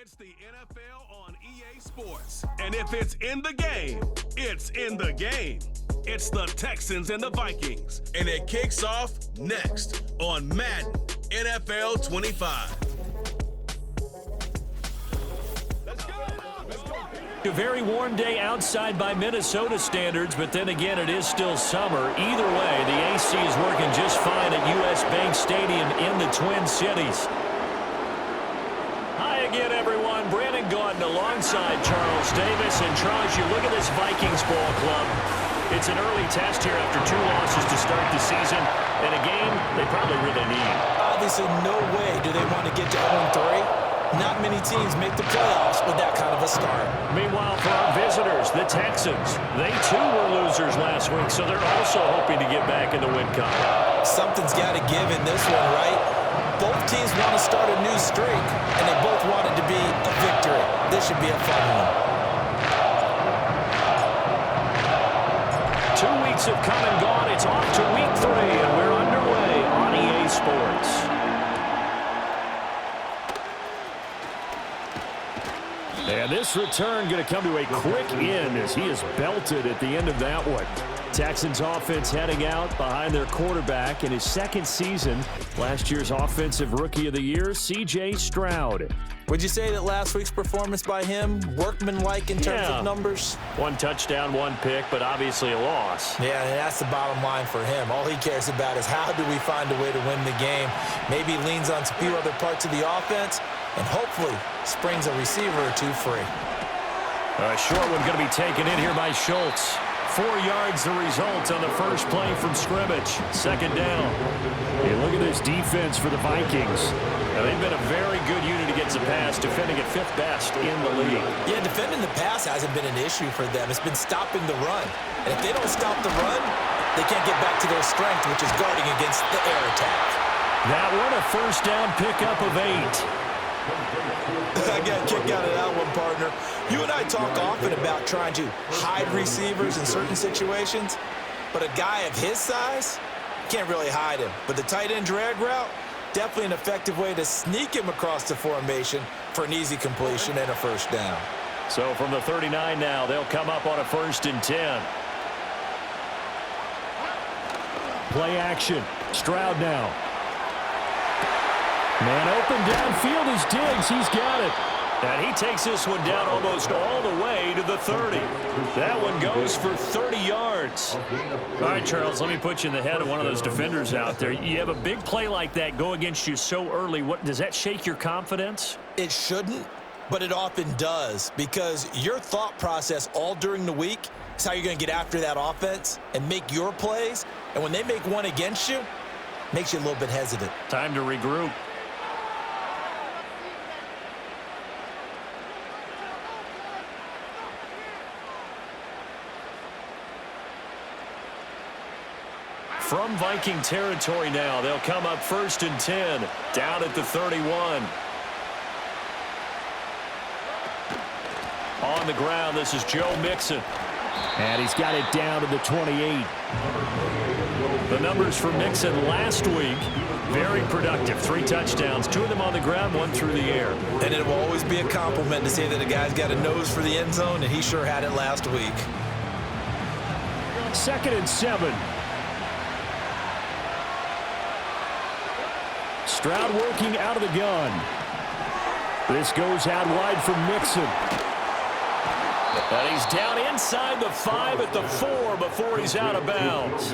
It's the NFL on EA Sports. And if it's in the game, it's in the game. It's the Texans and the Vikings. And it kicks off next on Madden NFL 25. A very warm day outside by Minnesota standards, but then again, it is still summer. Either way, the AC is working just fine at U.S. Bank Stadium in the Twin Cities. Hi again, everyone. Brandon Gaudin alongside Charles Davis. And Charles, you look at this Vikings ball club. It's an early test here after 2 losses to start the season, and a game they probably really need. Obviously, no way do they want to get to 0-3. Not many teams make the playoffs with that kind of a start. Meanwhile, for our visitors, the Texans, they too were losers last week, so they're also hoping to get back in the win column. Something's got to give in this one, right? Both teams want to start a new streak, and they both want it to be a victory. This should be a fun one. 2 weeks have come and gone. It's off to week 3, and we're underway on EA Sports. And this return going to come to a quick end as he is belted at the end of that one. Texans offense heading out behind their quarterback in his second season. Last year's Offensive Rookie of the Year, C.J. Stroud. Would you say that last week's performance by him, workmanlike in terms of numbers? 1 touchdown, 1 pick, but obviously a loss. Yeah, and that's the bottom line for him. All he cares about is how do we find a way to win the game. Maybe leans on a few other parts of the offense, and hopefully springs a receiver or 2 free. A short one going to be taken in here by Schultz. 4 yards the result on the first play from scrimmage. Second down. Hey, look at this defense for the Vikings. Now, they've been a very good unit against the pass, defending at 5th best in the league. Yeah, defending the pass hasn't been an issue for them. It's been stopping the run. And if they don't stop the run, they can't get back to their strength, which is guarding against the air attack. That one, a first down pickup of 8. I got a kick out of that one, partner. You and I talk often about trying to hide receivers in certain situations, but a guy of his size, can't really hide him. But the tight end drag route, definitely an effective way to sneak him across the formation for an easy completion and a first down. So from the 39 now, they'll come up on a 1st and 10. Play action. Stroud now. Man open downfield is Diggs. He's got it. And he takes this one down almost all the way to the 30. That one goes for 30 yards. All right, Charles, let me put you in the head of one of those defenders out there. You have a big play like that go against you so early. What does that shake your confidence? It shouldn't, but it often does, because your thought process all during the week is how you're going to get after that offense and make your plays. And when they make one against you, it makes you a little bit hesitant. Time to regroup. From Viking territory now, they'll come up 1st and 10, down at the 31. On the ground, this is Joe Mixon. And he's got it down to the 28. The numbers for Mixon last week, very productive. 3 touchdowns, 2 of them on the ground, 1 through the air. And it will always be a compliment to say that a guy's got a nose for the end zone, and he sure had it last week. 2nd and 7. Stroud working out of the gun. This goes out wide for Mixon. And he's down inside the 5 at the 4 before he's out of bounds.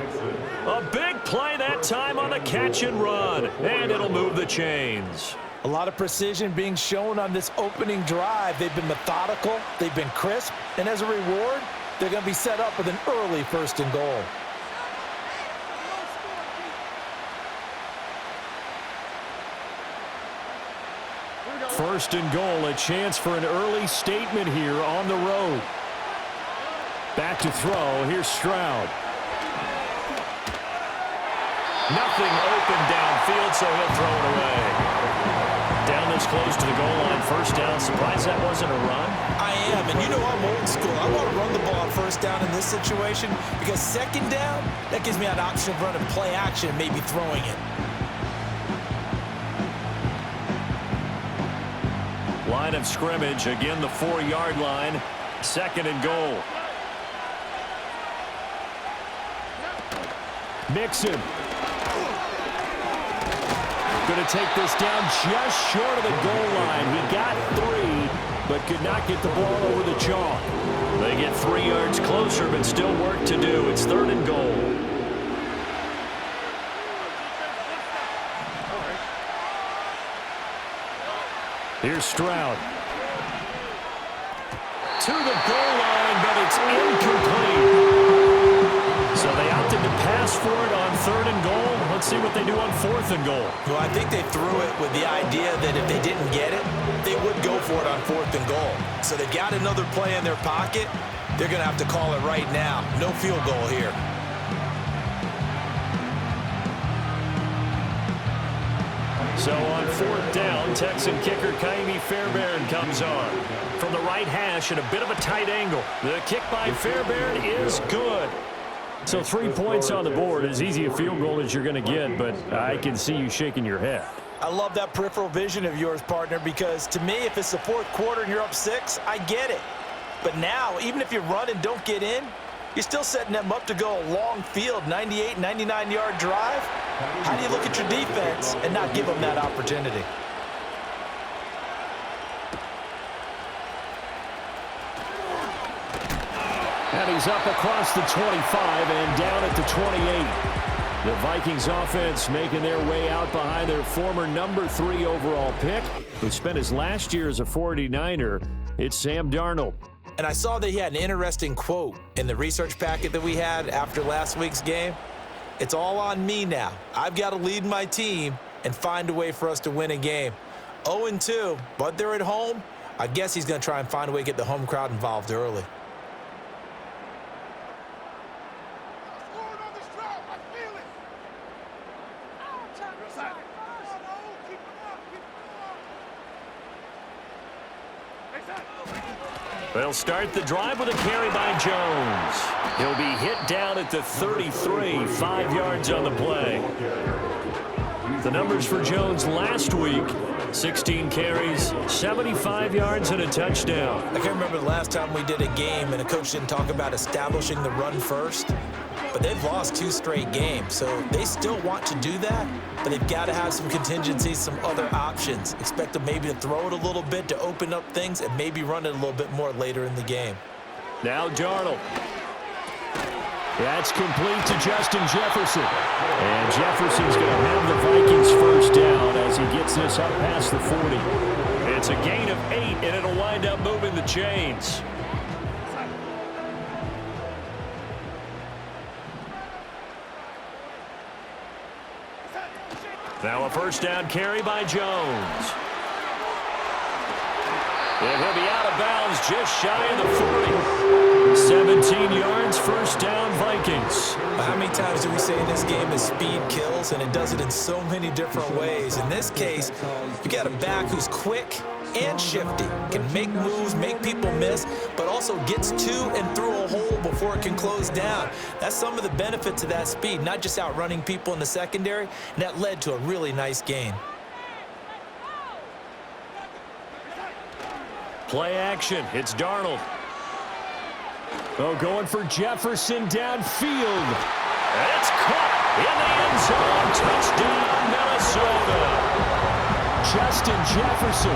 A big play that time on the catch and run. And it'll move the chains. A lot of precision being shown on this opening drive. They've been methodical. They've been crisp. And as a reward, they're going to be set up with an early 1st and goal. First and goal, a chance for an early statement here on the road. Back to throw. Here's Stroud. Nothing open downfield, so he'll throw it away. Down this close to the goal line, 1st down. Surprised that wasn't a run? I am, and you know I'm old school. I want to run the ball on 1st down in this situation because 2nd down, that gives me an option of running play action and maybe throwing it. Line of scrimmage, again the 4-yard line. 2nd and goal. Mixon. Going to take this down just short of the goal line. He got 3, but could not get the ball over the chalk. They get 3 yards closer, but still work to do. It's 3rd and goal. Here's Stroud. To the goal line, but it's incomplete. So they opted to pass for it on 3rd and goal. Let's see what they do on 4th and goal. Well, I think they threw it with the idea that if they didn't get it, they would go for it on 4th and goal. So they've got another play in their pocket. They're going to have to call it right now. No field goal here. So on 4th down, Texan kicker Kaimi Fairbairn comes on. From the right hash at a bit of a tight angle. The kick by Fairbairn is good. So 3 points on the board, as easy a field goal as you're going to get, but I can see you shaking your head. I love that peripheral vision of yours, partner, because to me, if it's the 4th quarter and you're up 6, I get it. But now, even if you run and don't get in, you're still setting them up to go a long field, 98, 99-yard drive. How do you look at your defense and not give them that opportunity? And he's up across the 25 and down at the 28. The Vikings offense making their way out behind their former number 3 overall pick, who spent his last year as a 49er. It's Sam Darnold. And I saw that he had an interesting quote in the research packet that we had after last week's game. It's all on me now. I've got to lead my team and find a way for us to win a game. 0-2, but they're at home. I guess he's going to try and find a way to get the home crowd involved early. They'll start the drive with a carry by Jones. He'll be hit down at the 33, 5 yards on the play. The numbers for Jones last week, 16 carries, 75 yards, and a touchdown. I can't remember the last time we did a game and a coach didn't talk about establishing the run first. But they've lost 2 straight games, so they still want to do that, but they've got to have some contingencies, some other options. Expect them maybe to throw it a little bit to open up things and maybe run it a little bit more later in the game. Now Darnold. That's complete to Justin Jefferson. And Jefferson's going to have the Vikings first down as he gets this up past the 40. It's a gain of 8, and it'll wind up moving the chains. Now a first down carry by Jones. And he'll be out of bounds just shy of the 40. 17 yards, first down, Vikings. How many times do we say in this game that speed kills, and it does it in so many different ways? In this case, you got a back who's quick and shifty, can make moves, make people miss, but also gets to and through a hole before it can close down. That's some of the benefits of that speed, not just outrunning people in the secondary, and that led to a really nice gain. Play action. It's Darnold. Oh, going for Jefferson downfield. It's caught in the end zone. Touchdown, Minnesota. Justin Jefferson,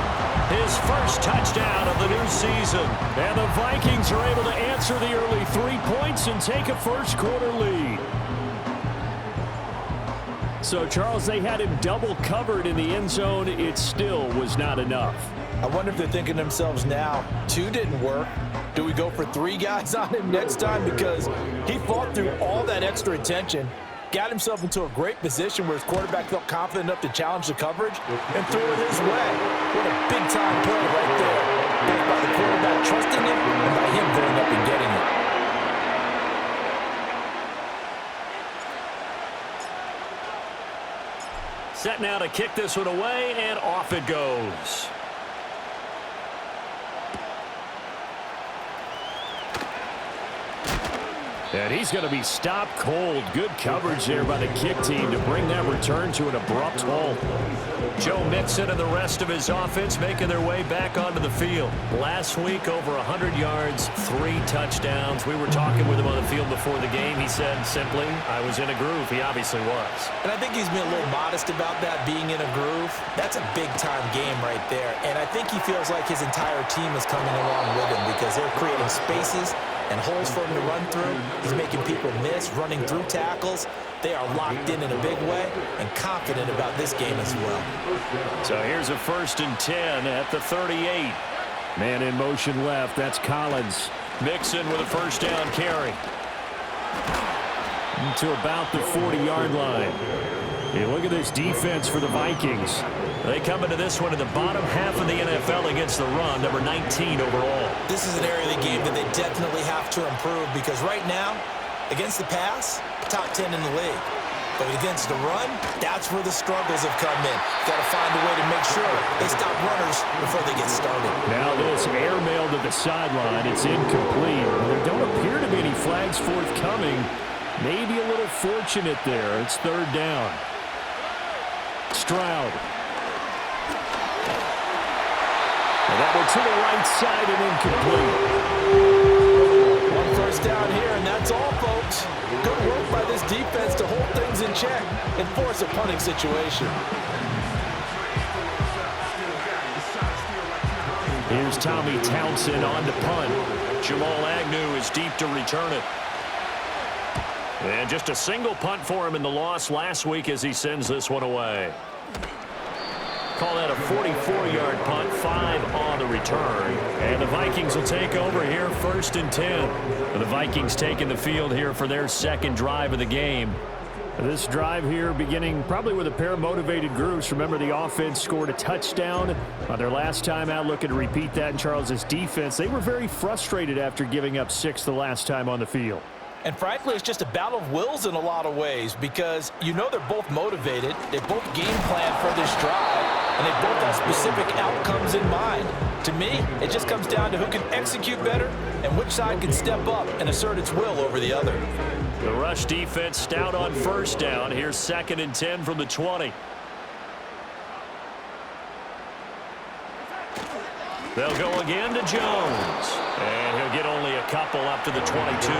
his first touchdown of the new season. And the Vikings are able to answer the early 3 points and take a first quarter lead. So, Charles, they had him double covered in the end zone. It still was not enough. I wonder if they're thinking to themselves now, 2 didn't work. Do we go for 3 guys on him next time? Because he fought through all that extra attention, got himself into a great position where his quarterback felt confident enough to challenge the coverage and threw it his way. What a big-time play right there, both by the quarterback trusting him and by him going up and getting it. Set now to kick this one away, and off it goes. And he's going to be stopped cold. Good coverage there by the kick team to bring that return to an abrupt halt. Joe Mixon and the rest of his offense making their way back onto the field. Last week, over 100 yards, 3 touchdowns. We were talking with him on the field before the game. He said simply, I was in a groove. He obviously was. And I think he's been a little modest about that, being in a groove. That's a big-time game right there. And I think he feels like his entire team is coming along with him because they're creating spaces and holes for him to run through. He's making people miss, running through tackles. They are locked in a big way and confident about this game as well. So here's a 1st and 10 at the 38. Man in motion left. That's Collins. Mixon with a 1st down carry. To about the 40-yard line. Hey, look at this defense for the Vikings. They come into this one in the bottom half of the NFL against the run, number 19 overall. This is an area of the game that they definitely have to improve because right now, against the pass, top 10 in the league. But against the run, that's where the struggles have come in. Got to find a way to make sure they stop runners before they get started. Now this airmail to the sideline. It's incomplete. There don't appear to be any flags forthcoming. Maybe a little fortunate there. It's 3rd down. Stroud. And that one to the right side and incomplete. 1 first down here, and that's all, folks. Good work by this defense to hold things in check and force a punting situation. Here's Tommy Townsend on to punt. Jamal Agnew is deep to return it. And just a single punt for him in the loss last week as he sends this one away. Call that a 44-yard punt, 5 on the return. And the Vikings will take over here 1st and 10. And the Vikings taking the field here for their 2nd drive of the game. This drive here beginning probably with a pair of motivated groups. Remember, the offense scored a touchdown on their last time out, looking to repeat that in Charles' defense. They were very frustrated after giving up 6 the last time on the field. And frankly, it's just a battle of wills in a lot of ways because you know they're both motivated, they both game plan for this drive, and they both have specific outcomes in mind. To me, it just comes down to who can execute better and which side can step up and assert its will over the other. The rush defense stout on 1st down. Here's 2nd and 10 from the 20. They'll go again to Jones. And he'll get only a couple up to the 22.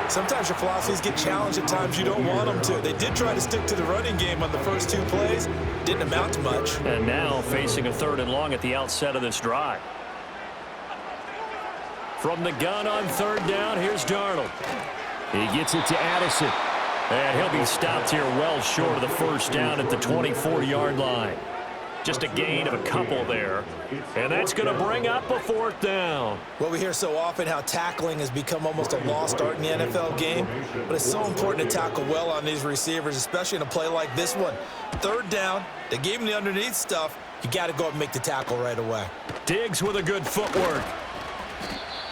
Sometimes your philosophies get challenged at times you don't want them to. They did try to stick to the running game on the first 2 plays. Didn't amount to much. And now facing a 3rd and long at the outset of this drive. From the gun on 3rd down, here's Darnold. He gets it to Addison. And he'll be stopped here well short of the 1st down at the 24-yard line. Just a gain of a couple there. And that's going to bring up a 4th down. Well, we hear so often how tackling has become almost a lost art in the NFL game. But it's so important to tackle well on these receivers, especially in a play like this one. 3rd down, they gave him the underneath stuff. You got to go up and make the tackle right away. Diggs with a good footwork.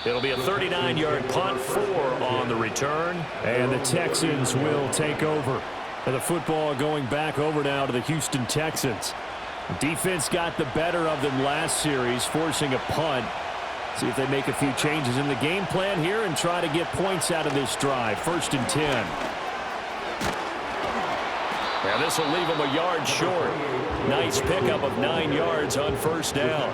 It'll be a 39-yard punt, 4 on the return. And the Texans will take over. And the football going back over now to the Houston Texans. Defense got the better of them last series, forcing a punt. See if they make a few changes in the game plan here and try to get points out of this drive. 1st and 10. Now this will leave them a yard short. Nice pickup of 9 yards on 1st down.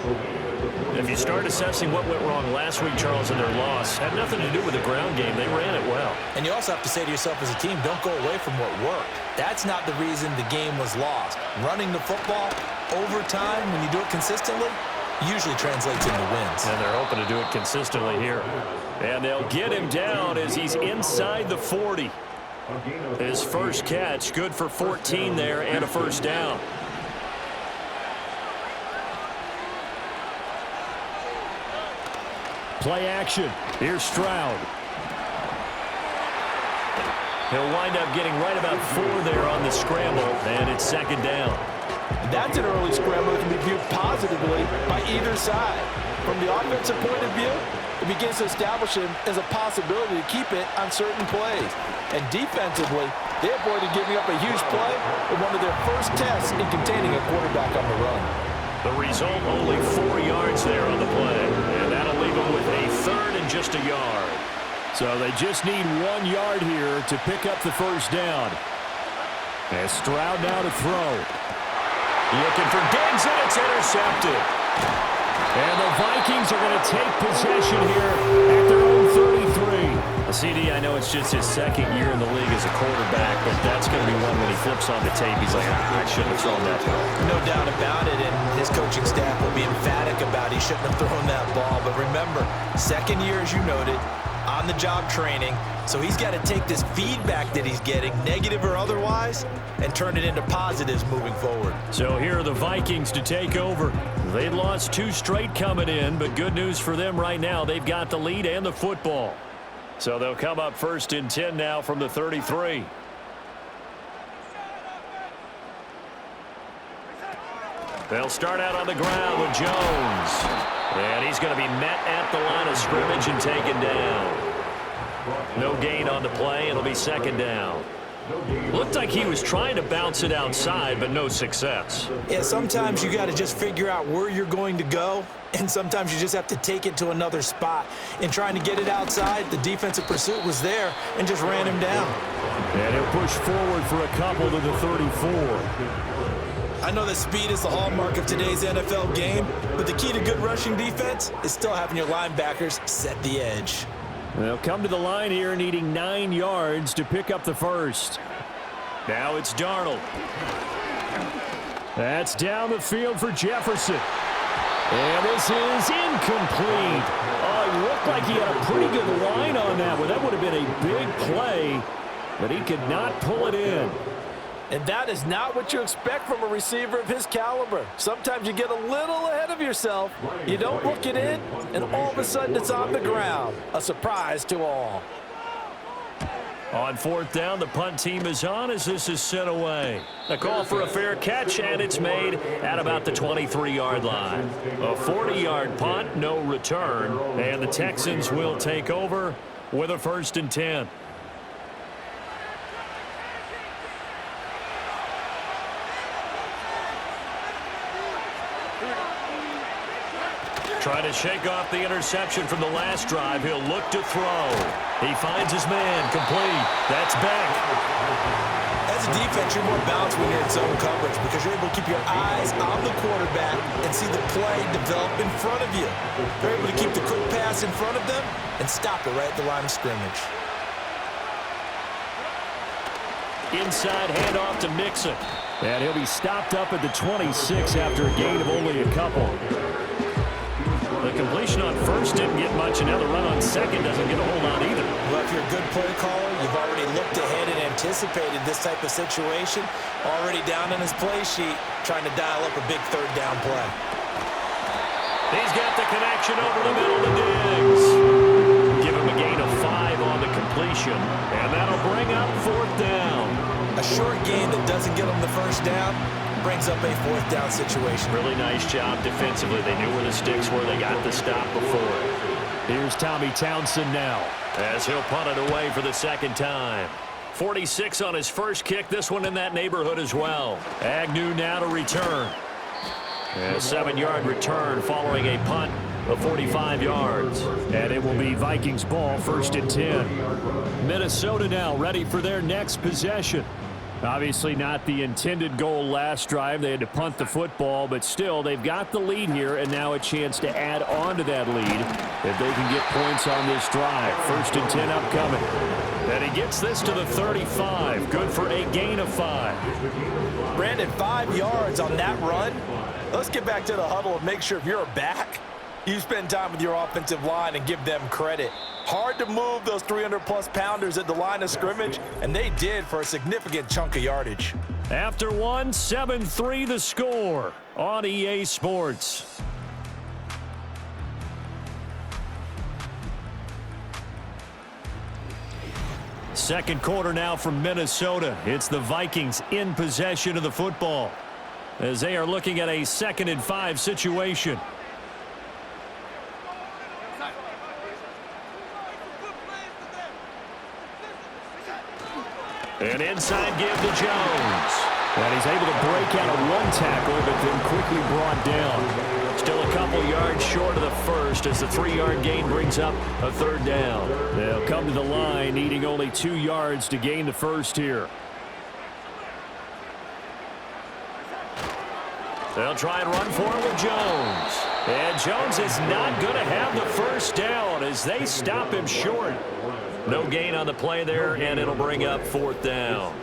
If you start assessing what went wrong last week, Charles, in their loss, had nothing to do with the ground game. They ran it well. And you also have to say to yourself as a team, don't go away from what worked. That's not the reason the game was lost. Running the football over time, when you do it consistently, usually translates into wins. And they're hoping to do it consistently here. And they'll get him down as he's inside the 40. His first catch, good for 14 there and a 1st down. Play action. Here's Stroud. He'll wind up getting right about 4 there on the scramble, and it's 2nd down. That's an early scramble that can be viewed positively by either side. From the offensive point of view, it begins to establish him as a possibility to keep it on certain plays. And defensively, they avoided giving up a huge play in one of their first tests in containing a quarterback on the run. The result, only 4 yards there on the play. And that'll leave him with a 3rd and just a yard. So they just need 1 yard here to pick up the first down. And Stroud now to throw. Looking for Diggs, and it's intercepted. And the Vikings are going to take possession here at their own 33. CD, I know it's just his second year in the league as a quarterback, but that's going to be one when he flips on the tape. He's like, I shouldn't have thrown that ball. No doubt about it, and his coaching staff will be emphatic about he shouldn't have thrown that ball. But remember, second year, as you noted, on-the-job training, so he's got to take this feedback that he's getting, negative or otherwise, and turn it into positives moving forward. So here are the Vikings to take over. They'd lost 2 straight coming in, but good news for them right now. They've got the lead and the football. So they'll come up 1st and 10 now from the 33. They'll start out on the ground with Jones. And he's going to be met at the line of scrimmage and taken down. No gain on the play. It'll be 2nd down. Looked like he was trying to bounce it outside, but no success. Yeah, sometimes you got to just figure out where you're going to go, and sometimes you just have to take it to another spot. In trying to get it outside, the defensive pursuit was there and just ran him down. And he'll push forward for a couple to the 34. I know that speed is the hallmark of today's NFL game, but the key to good rushing defense is still having your linebackers set the edge. They'll come to the line here needing 9 yards to pick up the first. Now it's Darnold. That's down the field for Jefferson. And this is incomplete. Oh, it looked like he had a pretty good line on that one. That would have been a big play, but he could not pull it in. And that is not what you expect from a receiver of his caliber. Sometimes you get a little ahead of yourself, you don't look it in, and all of a sudden it's on the ground. A surprise to all. On 4th down, the punt team is on as this is sent away. A call for a fair catch, and it's made at about the 23-yard line. A 40-yard punt, no return, and the Texans will take over with a 1st and 10. Trying to shake off the interception from the last drive. He'll look to throw. He finds his man. Complete. That's Beck. As a defense, you're more balanced when you're in zone coverage because you're able to keep your eyes on the quarterback and see the play develop in front of you. You're able to keep the quick pass in front of them and stop it right at the line of scrimmage. Inside handoff to Mixon. And he'll be stopped up at the 26 after a gain of only a couple. The completion on first didn't get much, and now the run on second doesn't get a whole lot either. Well, if you're a good play caller, you've already looked ahead and anticipated this type of situation. Already down in his play sheet, trying to dial up a big 3rd down play. He's got the connection over the middle to Diggs. Give him a gain of 5 on the completion, and that'll bring up 4th down. A short gain that doesn't get him the 1st down brings up a 4th down situation. Really nice job defensively. They knew where the sticks were. They got the stop before. Here's Tommy Townsend now as he'll punt it away for the 2nd time. 46 on his first kick. This one in that neighborhood as well. Agnew now to return. And a 7-yard return following a punt of 45 yards. And it will be Vikings ball, 1st and 10. Minnesota now ready for their next possession. Obviously not the intended goal last drive. They had to punt the football, but still they've got the lead here, and now a chance to add on to that lead if they can get points on this drive. 1st and 10 upcoming. And he gets this to the 35. Good for a gain of 5. Brandon, 5 yards on that run. Let's get back to the huddle and make sure if you're back, you spend time with your offensive line and give them credit. Hard to move those 300-plus pounders at the line of scrimmage, and they did for a significant chunk of yardage. After 1, 7-3 the score on EA Sports. Second quarter now from Minnesota. It's the Vikings in possession of the football as they are looking at a 2nd and 5 situation. An inside give to Jones. And he's able to break out of 1 tackle, but then quickly brought down. Still a couple yards short of the 1st. first as the 3-yard gain brings up a 3rd down. They'll come to the line needing only 2 yards to gain the first here. They'll try and run for it with Jones. And Jones is not going to have the first down as they stop him short. No gain on the play there, and it'll bring up 4th down.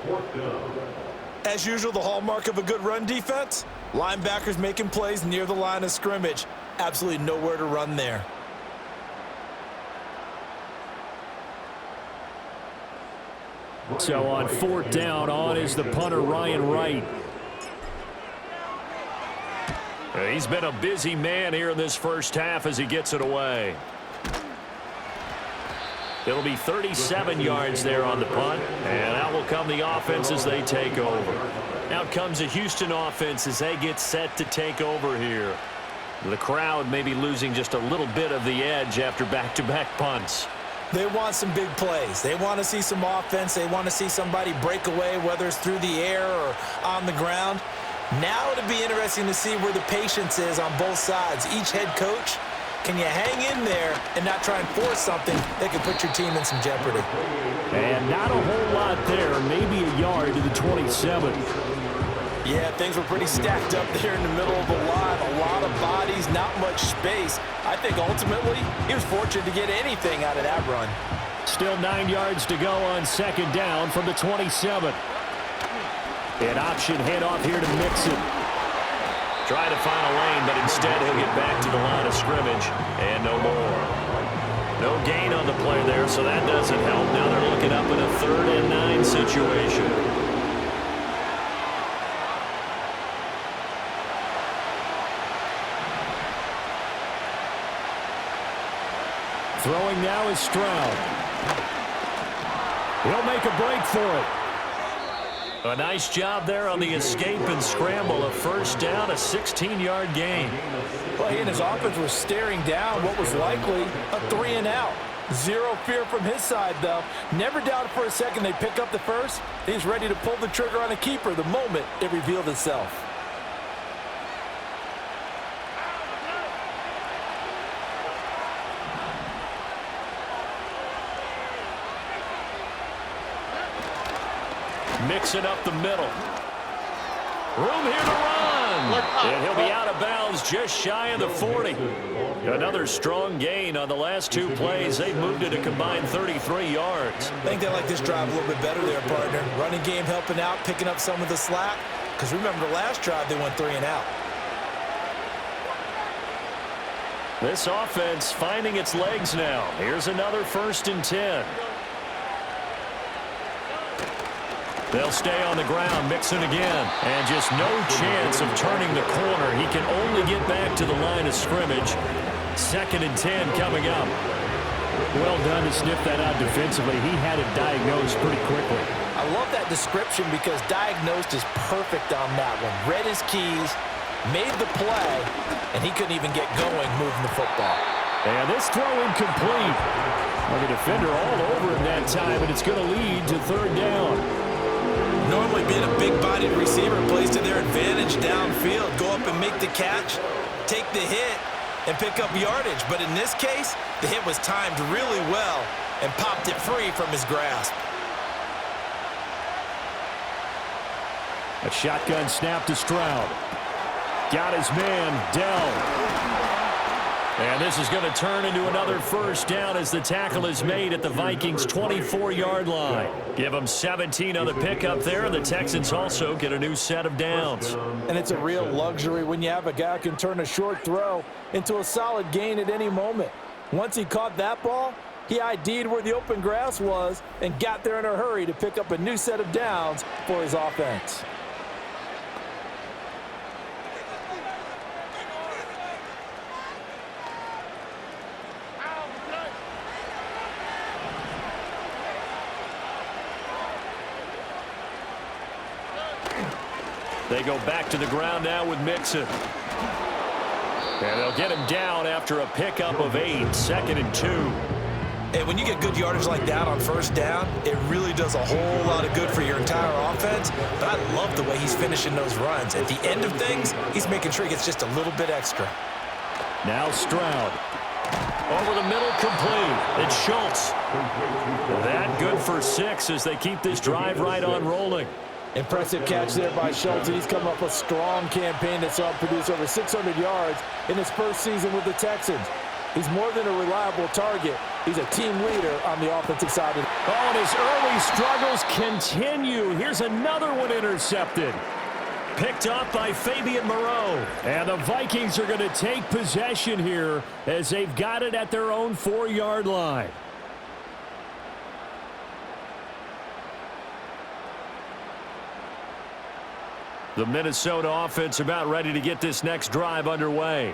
As usual, the hallmark of a good run defense, linebackers making plays near the line of scrimmage. Absolutely nowhere to run there. So on 4th down, on is the punter, Ryan Wright. He's been a busy man here in this first half as he gets it away. It'll be 37 yards there on the punt, and out will come the offense as they take over. Out comes the Houston offense as they get set to take over here. The crowd may be losing just a little bit of the edge after back-to-back punts. They want some big plays. They want to see some offense. They want to see somebody break away, whether it's through the air or on the ground. Now it'll be interesting to see where the patience is on both sides. Each head coach, can you hang in there and not try and force something that could put your team in some jeopardy? And not a whole lot there, maybe a yard to the 27. Yeah, things were pretty stacked up there in the middle of the line. A lot of bodies, not much space. I think ultimately he was fortunate to get anything out of that run. Still 9 yards to go on 2nd down from the 27. An option handoff here to Mixon. Try to find a lane, but instead he'll get back to the line of scrimmage, and no more. No gain on the play there, so that doesn't help. Now they're looking up in a 3rd and 9 situation. Throwing now is Stroud. He'll make a break for it. A nice job there on the escape and scramble. A 1st down, a 16-yard gain. Well, he and his offense were staring down what was likely a 3-and-out. Zero fear from his side, though. Never doubted for a second they'd pick up the first. He's ready to pull the trigger on a keeper the moment it revealed itself. Mixing up the middle. Room here to run. And he'll be out of bounds just shy of the 40. Another strong gain on the last 2 plays. They've moved it a combined 33 yards. I think they like this drive a little bit better there, partner. Running game helping out, picking up some of the slack. Because remember the last drive, they went 3-and-out. This offense finding its legs now. Here's another 1st and 10. They'll stay on the ground, Mixon again. And just no chance of turning the corner. He can only get back to the line of scrimmage. 2nd and 10 coming up. Well done to sniff that out defensively. He had it diagnosed pretty quickly. I love that description because diagnosed is perfect on that one. Read his keys, made the play, and he couldn't even get going moving the football. And this throw incomplete. Well, the defender all over him that time, and it's going to lead to 3rd down. Normally being a big-bodied receiver plays to their advantage downfield. Go up and make the catch, take the hit, and pick up yardage. But in this case, the hit was timed really well and popped it free from his grasp. A shotgun snap to Stroud. Got his man, Dell. And this is going to turn into another 1st down as the tackle is made at the Vikings' 24-yard line. Give them 17 on the pickup there. The Texans also get a new set of downs. And it's a real luxury when you have a guy who can turn a short throw into a solid gain at any moment. Once he caught that ball, he ID'd where the open grass was and got there in a hurry to pick up a new set of downs for his offense. They go back to the ground now with Mixon. And they'll get him down after a pickup of 8, 2nd and 2. And when you get good yardage like that on 1st down, it really does a whole lot of good for your entire offense. But I love the way he's finishing those runs. At the end of things, he's making sure he gets just a little bit extra. Now Stroud. Over the middle, complete. It's Schultz. That good for 6 as they keep this drive right on rolling. Impressive catch there by Schultz. He's come up with a strong campaign that saw him produce over 600 yards in his first season with the Texans. He's more than a reliable target. He's a team leader on the offensive side. Oh, and his early struggles continue. Here's another one intercepted. Picked up by Fabian Moreau. And the Vikings are going to take possession here as they've got it at their own 4-yard line. The Minnesota offense about ready to get this next drive underway.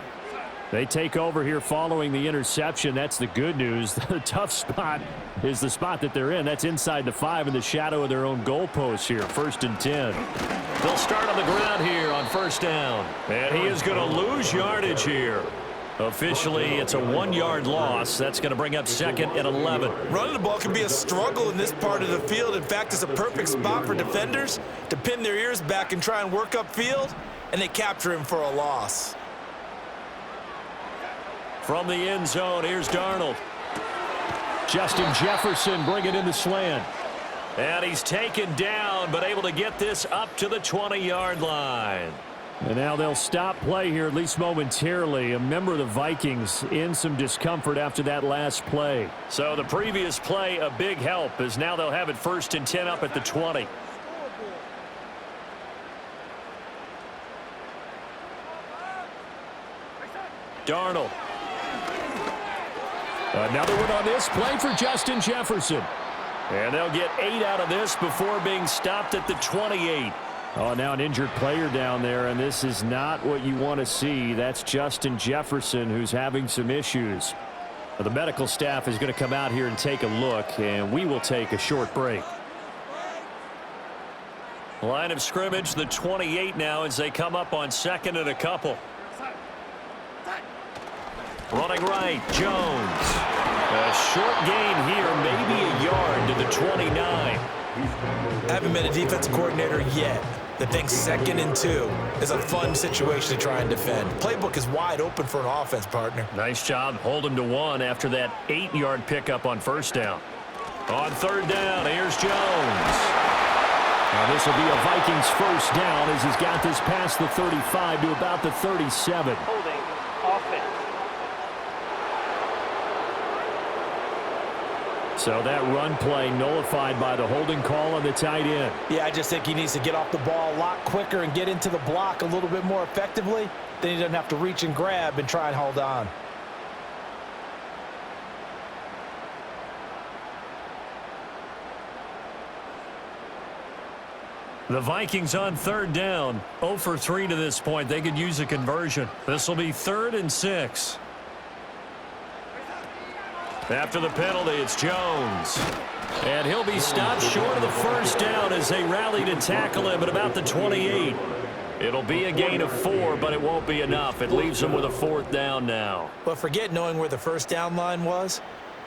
They take over here following the interception. That's the good news. The tough spot is the spot that they're in. That's inside the 5 in the shadow of their own goalposts here. 1st and 10. They'll start on the ground here on 1st down. And he is going to lose yardage here. Officially, it's a 1-yard loss. That's going to bring up 2nd and 11. Running the ball can be a struggle in this part of the field. In fact, it's a perfect spot for defenders to pin their ears back and try and work upfield, and they capture him for a loss. From the end zone, here's Darnold. Justin Jefferson bringing in the slant. And he's taken down, but able to get this up to the 20-yard line. And now they'll stop play here, at least momentarily. A member of the Vikings in some discomfort after that last play. So the previous play, a big help, as now they'll have it 1st and 10 up at the 20. Darnold. Another one on this play for Justin Jefferson. And they'll get 8 out of this before being stopped at the 28. Oh, now an injured player down there, and this is not what you want to see. That's Justin Jefferson, who's having some issues. The medical staff is going to come out here and take a look, and we will take a short break. Line of scrimmage, the 28 now as they come up on 2nd and a couple. Running right, Jones. A short gain here, maybe a yard to the 29. I haven't been a defensive coordinator yet that thinks 2nd and 2 is a fun situation to try and defend. Playbook is wide open for an offense, partner. Nice job. Hold him to 1 after that 8-yard pickup on 1st down. On 3rd down, here's Jones. Now this will be a Vikings 1st down as he's got this past the 35 to about the 37. Holding offense. So that run play nullified by the holding call on the tight end. Yeah, I just think he needs to get off the ball a lot quicker and get into the block a little bit more effectively. Then he doesn't have to reach and grab and try and hold on. The Vikings on 3rd down. 0 for 3 to this point. They could use a conversion. This will be 3rd and 6. After the penalty, it's Jones. And he'll be stopped short of the 1st down as they rally to tackle him at about the 28. It'll be a gain of 4, but it won't be enough. It leaves them with a 4th down now. But forget knowing where the 1st down line was.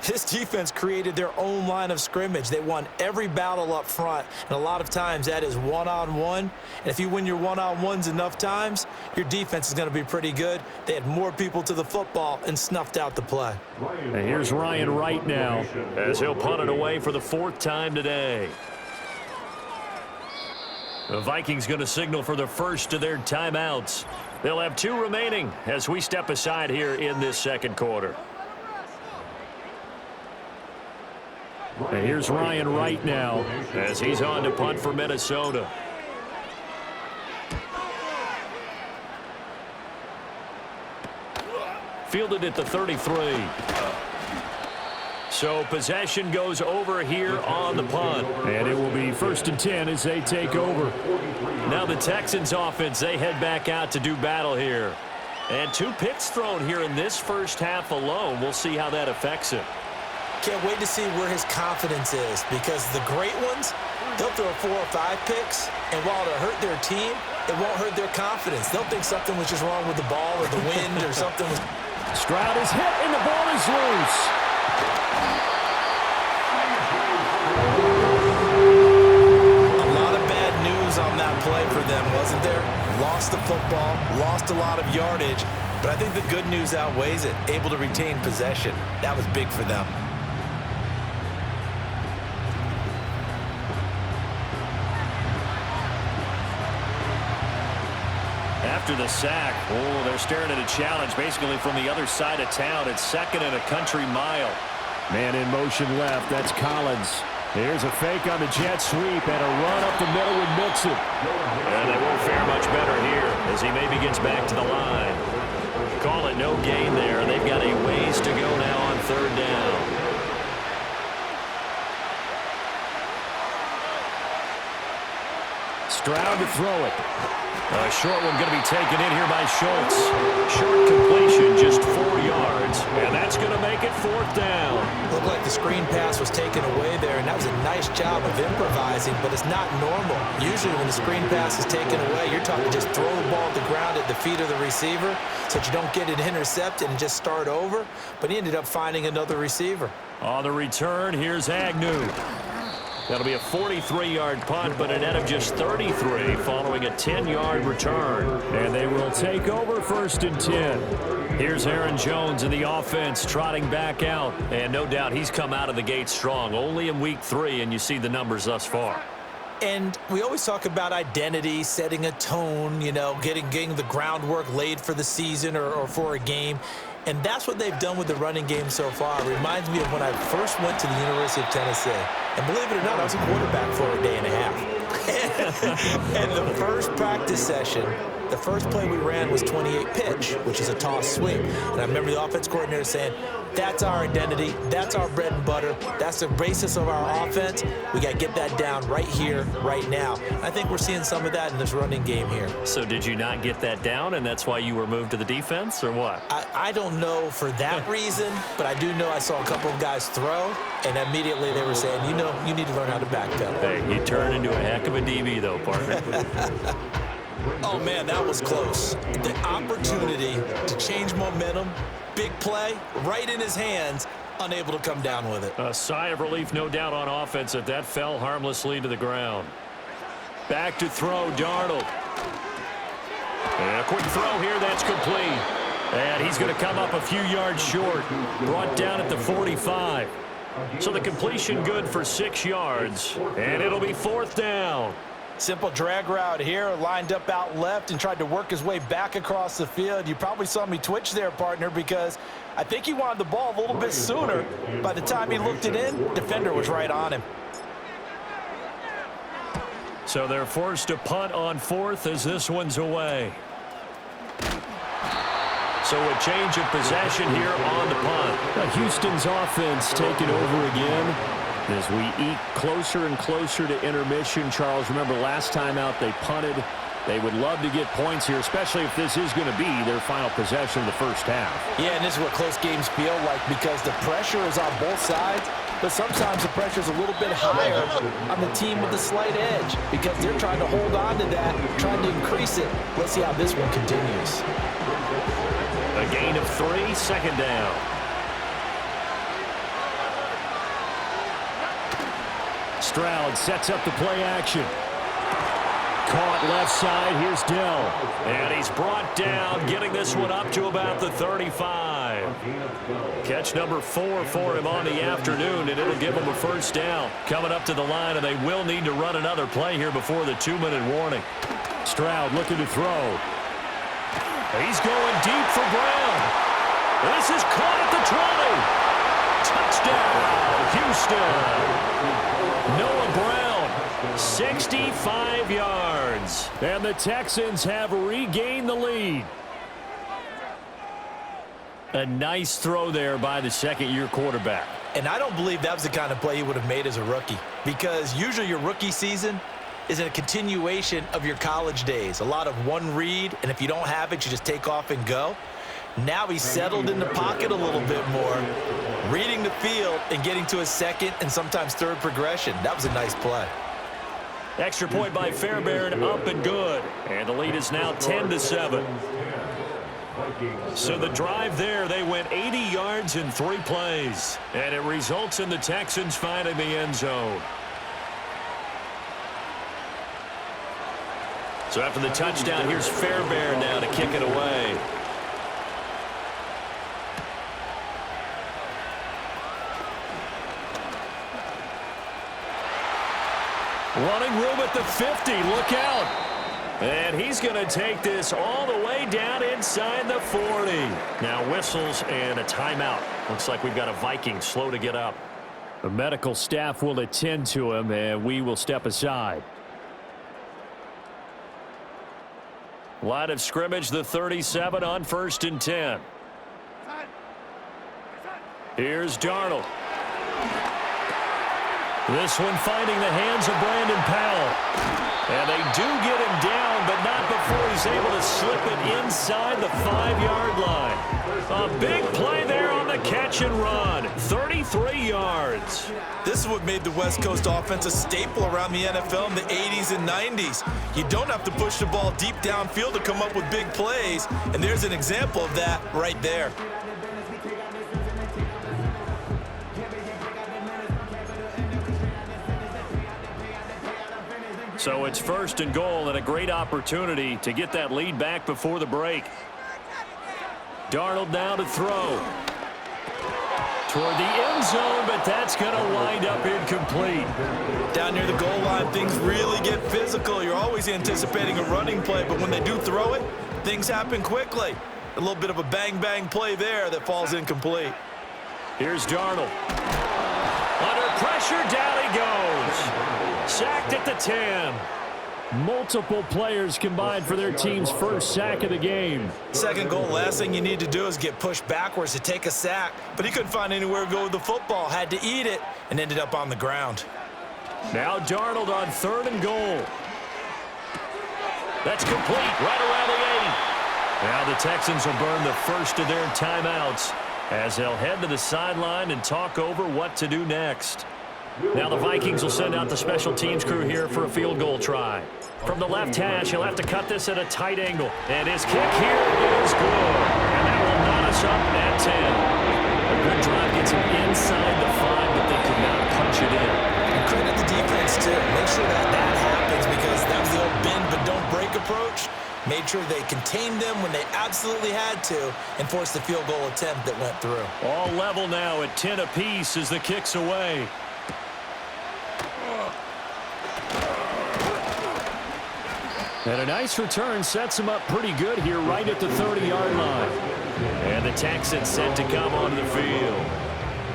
This defense created their own line of scrimmage. They won every battle up front, and a lot of times that is one-on-one. And if you win your one-on-ones enough times, your defense is going to be pretty good. They had more people to the football and snuffed out the play. And here's Ryan Wright now as he'll punt it away for the 4th time today. The Vikings going to signal for the first of their timeouts. They'll have 2 remaining as we step aside here in this 2nd quarter. And here's Ryan Wright now as he's on to punt for Minnesota. Fielded at the 33. So possession goes over here on the punt. And it will be 1st and 10 as they take over. Now the Texans offense, they head back out to do battle here. And 2 picks thrown here in this first half alone. We'll see how that affects him. Can't wait to see where his confidence is, because the great ones, they'll throw 4 or 5 picks, and while it'll hurt their team, it won't hurt their confidence. They'll think something was just wrong with the ball or the wind or something was... Stroud is hit, and the ball is loose. A lot of bad news on that play for them, wasn't there? Lost the football, lost a lot of yardage, But I think the good news outweighs it. Able to retain possession. That was big for them. After the sack, they're staring at a challenge basically from the other side of town. It's 2nd and a country mile. Man in motion left. That's Collins. Here's a fake on the jet sweep and a run up the middle with Mixon. And they won't fare much better here as he maybe gets back to the line. Call it no gain there. They've got a ways to go now on 3rd down. Stroud to throw it. A short one going to be taken in here by Schultz. Short completion, just 4 yards. And that's going to make it 4th down. Looked like the screen pass was taken away there, and that was a nice job of improvising, but it's not normal. Usually when the screen pass is taken away, you're talking just throw the ball at the ground at the feet of the receiver so that you don't get it intercepted and just start over. But he ended up finding another receiver. On the return, here's Agnew. That'll be a 43-yard punt, but a net of just 33 following a 10-yard return. And they will take over 1st and 10. Here's Aaron Jones in the offense trotting back out. And no doubt he's come out of the gate strong. Only in week 3, and you see the numbers thus far. And we always talk about identity, setting a tone, you know, getting the groundwork laid for the season or for a game. And that's what they've done with the running game so far. It reminds me of when I first went to the University of Tennessee. And believe it or not, I was a quarterback for a day and a half. And the first practice session, the first play we ran was 28 pitch, which is a toss sweep. And I remember the offense coordinator saying, that's our identity, that's our bread and butter, that's the basis of our offense. We got to get that down right here, right now. I think we're seeing some of that in this running game here. So did you not get that down, and that's why you were moved to the defense, or what? I don't know for that reason, but I do know I saw a couple of guys throw, and immediately they were saying, you know, you need to learn how to backpedal. Hey, you turn into a heck of a DB, though, partner. Oh, man, that was close. The opportunity to change momentum, big play, right in his hands, unable to come down with it. A sigh of relief, no doubt, on offense if that fell harmlessly to the ground. Back to throw, Darnold. And a quick throw here, that's complete. And he's going to come up a few yards short. Brought down at the 45. So the completion good for 6 yards. And it'll be 4th down. Simple drag route here, lined up out left and tried to work his way back across the field. You probably saw me twitch there, partner, because I think he wanted the ball a little bit sooner. By the time he looked it in, defender was right on him. So they're forced to punt on 4th as this one's away. So a change of possession here on the punt. Now Houston's offense taking over again. As we eke closer and closer to intermission, Charles, remember last time out they punted. They would love to get points here, especially if this is going to be their final possession of the first half. Yeah, and this is what close games feel like because the pressure is on both sides, but sometimes the pressure is a little bit higher on the team with the slight edge because they're trying to hold on to that, trying to increase it. Let's see how this one continues. A gain of 3, 2nd down. Stroud sets up the play action. Caught left side. Here's Dell. And he's brought down, getting this one up to about the 35. Catch number 4 for him on the afternoon, and it'll give him a 1st down. Coming up to the line, and they will need to run another play here before the 2-minute warning. Stroud looking to throw. He's going deep for Brown. This is caught at the 20. Touchdown, Houston. Noah Brown, 65 yards. And the Texans have regained the lead. A nice throw there by the second-year quarterback. And I don't believe that was the kind of play he would have made as a rookie because usually your rookie season is a continuation of your college days. A lot of one read, and if you don't have it, you just take off and go. Now he's settled in the pocket a little bit more, reading the field and getting to his second and sometimes third progression. That was a nice play. Extra point by Fairbairn, up and good. And the lead is now 10-7. So the drive there, they went 80 yards in 3 plays. And it results in the Texans finding the end zone. So after the touchdown, here's Fairbairn now to kick it away. Running room at the 50. Look out. And he's going to take this all the way down inside the 40. Now whistles and a timeout. Looks like we've got a Viking slow to get up. The medical staff will attend to him, and we will step aside. Line of scrimmage, the 37 on 1st and 10. Here's Darnold. This one finding the hands of Brandon Powell. And they do get him down, but not before he's able to slip it inside the 5-yard line. A big play there on the catch and run. 33 yards. This is what made the West Coast offense a staple around the NFL in the 80s and 90s. You don't have to push the ball deep downfield to come up with big plays, and there's an example of that right there. So it's 1st and goal and a great opportunity to get that lead back before the break. Darnold now to throw. Toward the end zone, but that's going to wind up incomplete. Down near the goal line, things really get physical. You're always anticipating a running play, but when they do throw it, things happen quickly. A little bit of a bang-bang play there that falls incomplete. Here's Darnold. Under pressure, down he goes. Sacked at the 10. Multiple players combined for their team's first sack of the game. Second goal, last thing you need to do is get pushed backwards to take a sack. But he couldn't find anywhere to go with the football, had to eat it, and ended up on the ground. Now Darnold on 3rd and goal. That's complete, right around the 8. Now the Texans will burn the first of their timeouts as they'll head to the sideline and talk over what to do next. Now the Vikings will send out the special teams crew here for a field goal try. From the left hash, he'll have to cut this at a tight angle. And his kick here is good. And that will knot us up at 10. A good drive gets him inside the 5, but they could not punch it in. And credit the defense, too. Make sure that happens because that was the old bend but don't break approach. Made sure they contained them when they absolutely had to and forced the field goal attempt that went through. All level now at 10 apiece as the kick's away. And a nice return sets him up pretty good here right at the 30-yard line. And the Texans set to come onto the field.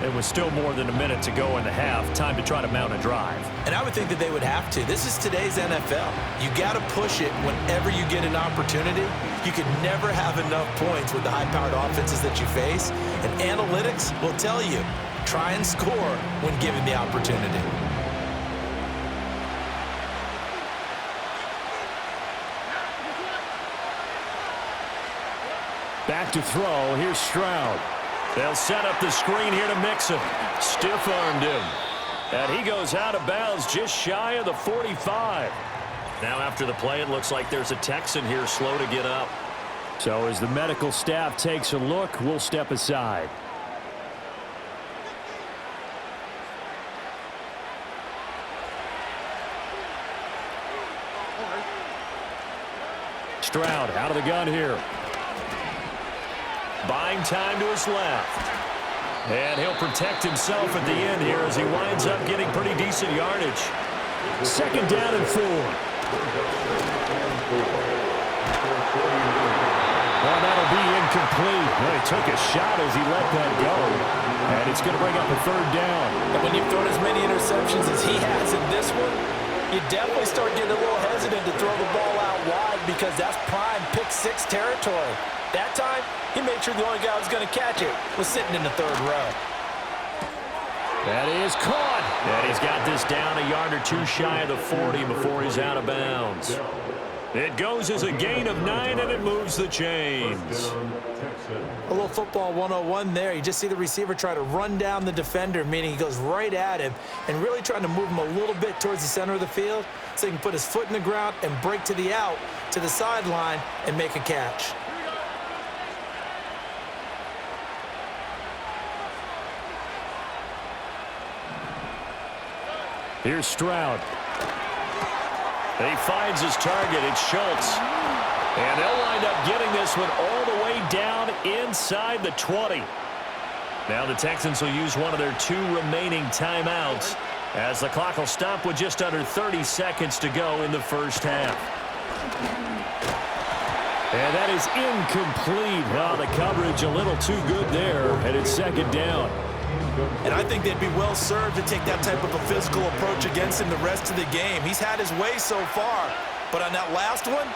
It was still more than a minute to go in the half. Time to try to mount a drive. And I would think that they would have to. This is today's NFL. You got to push it whenever you get an opportunity. You could never have enough points with the high-powered offenses that you face. And analytics will tell you, try and score when given the opportunity. Back to throw. Here's Stroud. They'll set up the screen here to mix him. Stiff-armed him. And he goes out of bounds just shy of the 45. Now after the play, it looks like there's a Texan here slow to get up. So as the medical staff takes a look, we'll step aside. Stroud out of the gun here. Buying time to his left. And he'll protect himself at the end here as he winds up getting pretty decent yardage. 2nd down and 4. Well, that'll be incomplete. Well, he took a shot as he let that go. And it's going to bring up a 3rd down. And when you've thrown as many interceptions as he has in this one, you definitely start getting a little hesitant to throw the ball out wide because that's prime pick-6 territory. That time, he made sure the only guy who was going to catch it was sitting in the 3rd row. That is caught. And he's got this down a yard or two shy of the 40 before he's out of bounds. It goes as a gain of 9, and it moves the chains. A little football 101 there. You just see the receiver try to run down the defender, meaning he goes right at him and really trying to move him a little bit towards the center of the field so he can put his foot in the ground and break to the out, to the sideline, and make a catch. Here's Stroud. He finds his target. It's Schultz. And they'll wind up getting this one all the way down inside the 20. Now the Texans will use one of their 2 remaining timeouts as the clock will stop with just under 30 seconds to go in the first half. And that is incomplete. Oh, the coverage a little too good there, and it's second down. And I think they'd be well served to take that type of a physical approach against him the rest of the game. He's had his way so far, but on that last one,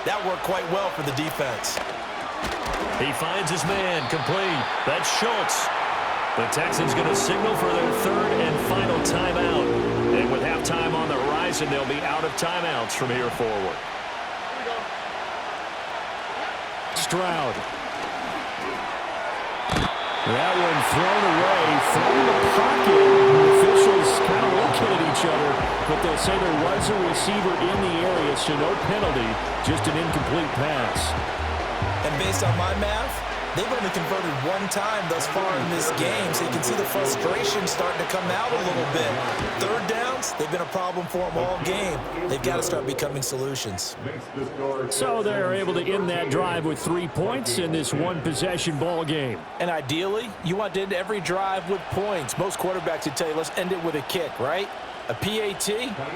that worked quite well for the defense. He finds his man, complete. That's Schultz. The Texans going to signal for their third and final timeout. And with halftime on the horizon, they'll be out of timeouts from here forward. Stroud. That one thrown away from the pocket. The officials kind of looking at each other, but they'll say there was a receiver in the area, so no penalty, just an incomplete pass. And based on my math, they've only converted one time thus far in this game, so you can see the frustration starting to come out a little bit. Third downs, they've been a problem for them all game. They've got to start becoming solutions. So they're able to end that drive with 3 points in this one-possession ball game. And ideally, you want to end every drive with points. Most quarterbacks would tell you, let's end it with a kick, right? A PAT,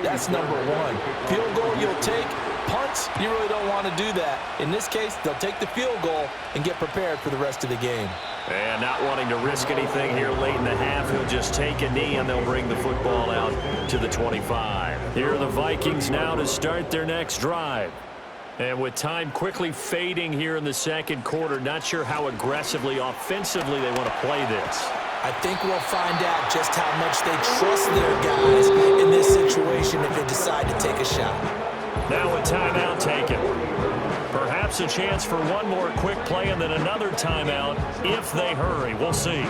that's number one. Field goal you'll take. Punts, you really don't want to do that. In this case, they'll take the field goal and get prepared for the rest of the game. And not wanting to risk anything here late in the half, he'll just take a knee and they'll bring the football out to the 25. Here are the Vikings now to start their next drive. And with time quickly fading here in the second quarter, not sure how aggressively, offensively they want to play this. I think we'll find out just how much they trust their guys in this situation if they decide to take a shot. Now a timeout taken. Perhaps a chance for one more quick play and then another timeout if they hurry. We'll see.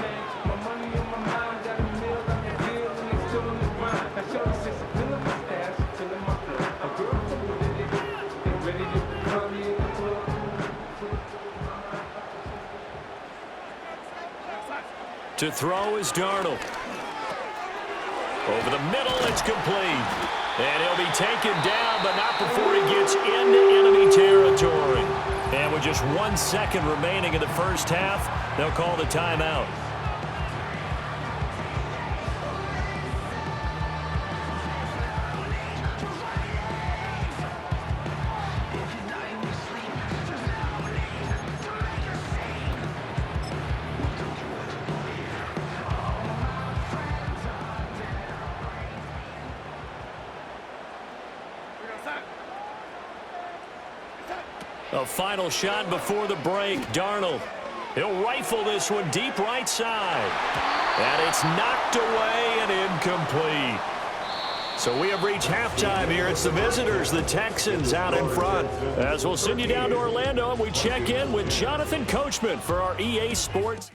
To throw is Darnold. Over the middle, it's complete. And he'll be taken down, but not before he gets into enemy territory. And with just 1 second remaining in the first half, they'll call the timeout. A final shot before the break. Darnold. He'll rifle this one deep right side. And it's knocked away and incomplete. So we have reached halftime here. It's the visitors, the Texans, out in front. As we'll send you down to Orlando and we check in with Jonathan Coachman for our EA Sports.